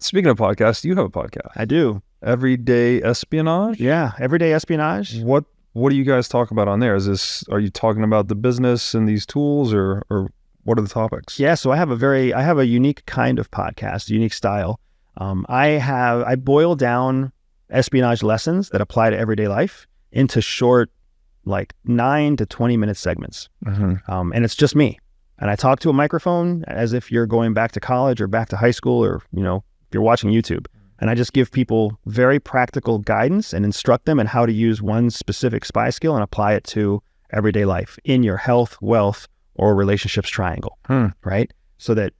Speaking of podcasts, you have a podcast. I do. Everyday Espionage? Yeah, Everyday Espionage. What do you guys talk about on there? Are you talking about the business and these tools, or what are the topics? Yeah, so I have a unique kind of podcast, a unique style. I boil down espionage lessons that apply to everyday life into short, like 9 to 20 minute segments. Mm-hmm. And it's just me. And I talk to a microphone as if you're going back to college or back to high school, or, if you're watching YouTube. And I just give people very practical guidance and instruct them in how to use one specific spy skill and apply it to everyday life in your health, wealth, or relationships triangle, right? So that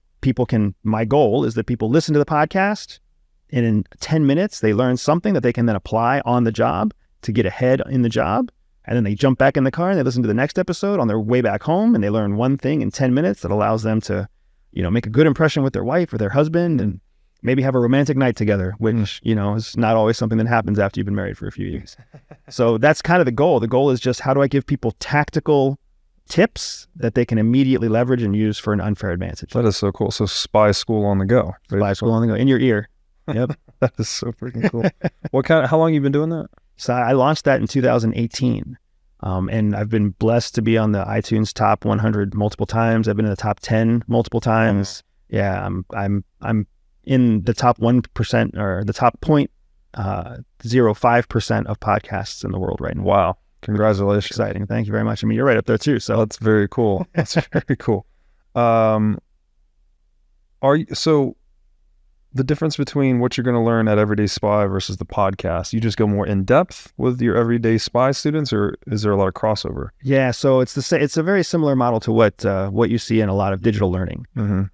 my goal is that people listen to the podcast, and in 10 minutes, they learn something that they can then apply on the job to get ahead in the job. And then they jump back in the car and they listen to the next episode on their way back home, and they learn one thing in 10 minutes that allows them to, make a good impression with their wife or their husband, and maybe have a romantic night together, which, is not always something that happens after you've been married for a few years. So that's kind of the goal. The goal is just, how do I give people tactical tips that they can immediately leverage and use for an unfair advantage? That is so cool. So spy school on the go. Spy school on the go, in your ear. Yep. That is so freaking cool. How long have you been doing that? So I launched that in 2018. And I've been blessed to be on the iTunes top 100 multiple times. I've been in the top 10 multiple times. Yeah, I'm in the top 1% or the top 0.05% of podcasts in the world right now. Wow. Congratulations. Exciting. Thank you very much. I mean, you're right up there too. So that's very cool. That's very cool. So the difference between what you're going to learn at Everyday Spy versus the podcast, you just go more in depth with your Everyday Spy students, or is there a lot of crossover? Yeah, so it's a very similar model to what you see in a lot of digital learning. Mm-hmm.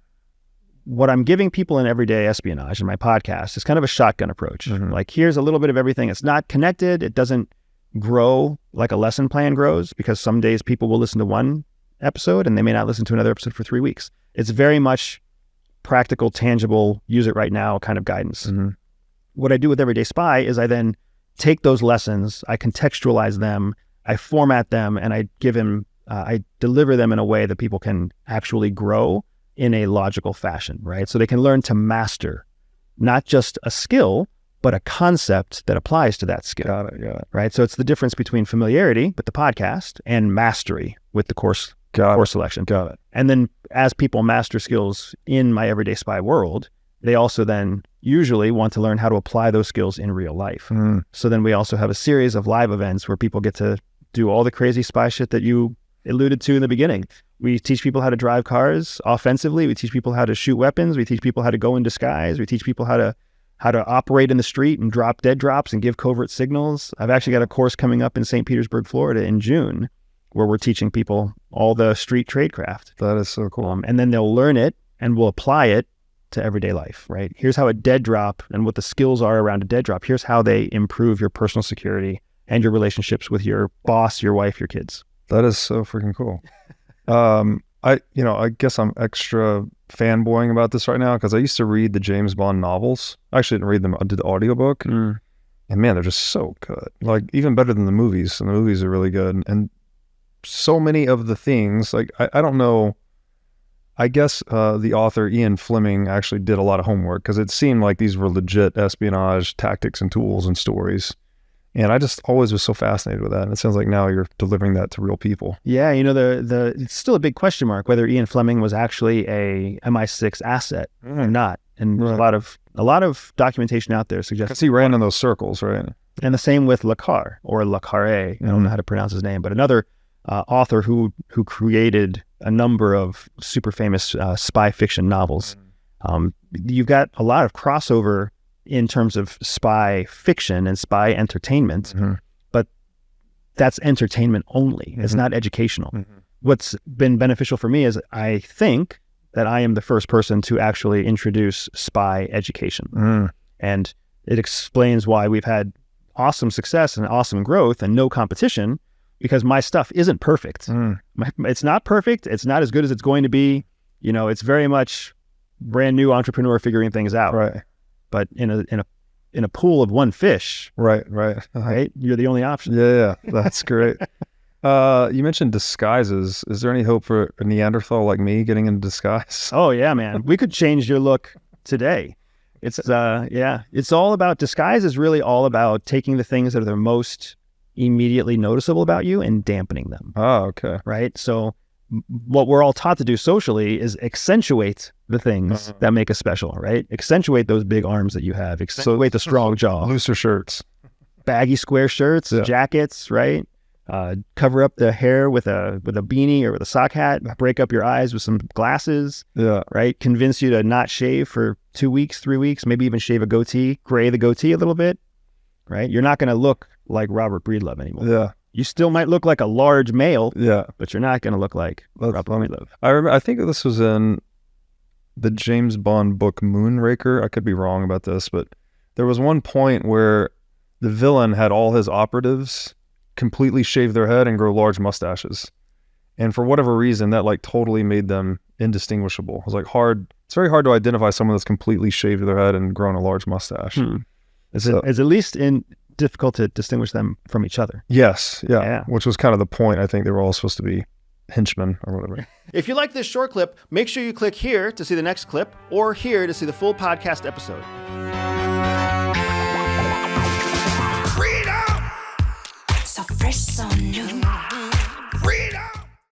What I'm giving people in Everyday Espionage in my podcast is kind of a shotgun approach. Mm-hmm. Like, here's a little bit of everything. It's not connected. It doesn't grow like a lesson plan grows, because some days people will listen to one episode and they may not listen to another episode for 3 weeks. It's very much practical, tangible, use it right now kind of guidance. Mm-hmm. What I do with Everyday Spy is I then take those lessons, I contextualize them, I format them, and I deliver them in a way that people can actually grow in a logical fashion, right? So they can learn to master not just a skill, but a concept that applies to that skill. Got it. Right? So it's the difference between familiarity with the podcast and mastery with the course selection. Got it. And then as people master skills in my Everyday Spy world, they also then usually want to learn how to apply those skills in real life. So then we also have a series of live events where people get to do all the crazy spy shit that you alluded to in the beginning. We teach people how to drive cars offensively. We teach people how to shoot weapons. We teach people how to go in disguise. We teach people how to operate in the street and drop dead drops and give covert signals. I've actually got a course coming up in St. Petersburg, Florida in June, where we're teaching people all the street tradecraft. That is so cool. And then they'll learn it and we'll apply it to everyday life, right? Here's how a dead drop and what the skills are around a dead drop. Here's how they improve your personal security and your relationships with your boss, your wife, your kids. That is so freaking cool. I guess I'm extra fanboying about this right now because I used to read the James Bond novels. I actually didn't read them. I did the audiobook. And man, they're just so good. Like, even better than the movies. And the movies are really good. And so many of the things, like, I don't know. I guess the author Ian Fleming actually did a lot of homework, because it seemed like these were legit espionage tactics and tools and stories. And I just always was so fascinated with that. And it sounds like now you're delivering that to real people. Yeah, it's still a big question mark whether Ian Fleming was actually a MI6 asset or not. And there's a lot of documentation out there suggesting. Because he ran in those circles, right? And the same with Le Carre, or Le Carre. I don't know how to pronounce his name, but another author who created a number of super famous spy fiction novels. You've got a lot of crossover in terms of spy fiction and spy entertainment, but that's entertainment only. It's not educational. What's been beneficial for me is I think that I am the first person to actually introduce spy education. And it explains why we've had awesome success and awesome growth and no competition, because my stuff isn't perfect. It's not perfect. It's not as good as it's going to be. It's very much brand new entrepreneur figuring things out. Right. But in a pool of one fish, right, you're the only option. Yeah, that's great. You mentioned disguises. Is there any hope for a Neanderthal like me getting into disguise? Oh yeah, man. We could change your look today. It's it's all about disguise. Is really all about taking the things that are the most immediately noticeable about you and dampening them. Oh, okay. Right. So what we're all taught to do socially is accentuate the things that make us special, right? Accentuate those big arms that you have, accentuate the strong jaw. Looser shirts. Baggy square shirts, jackets, right? Cover up the hair with a beanie or with a sock hat, break up your eyes with some glasses, right? Convince you to not shave for 2 weeks, 3 weeks, maybe even shave a goatee, gray the goatee a little bit, right? You're not going to look like Robert Breedlove anymore. Yeah. You still might look like a large male, but you're not going to look like Robert Breedlove. I think this was in the James Bond book Moonraker. I could be wrong about this, but there was one point where the villain had all his operatives completely shave their head and grow large mustaches. And for whatever reason, that like totally made them indistinguishable. It was like it's very hard to identify someone that's completely shaved their head and grown a large mustache. It's at least difficult to distinguish them from each other. Yes, yeah. Which was kind of the point. I think they were all supposed to be henchmen or whatever. If you like this short clip, make sure you click here to see the next clip or here to see the full podcast episode.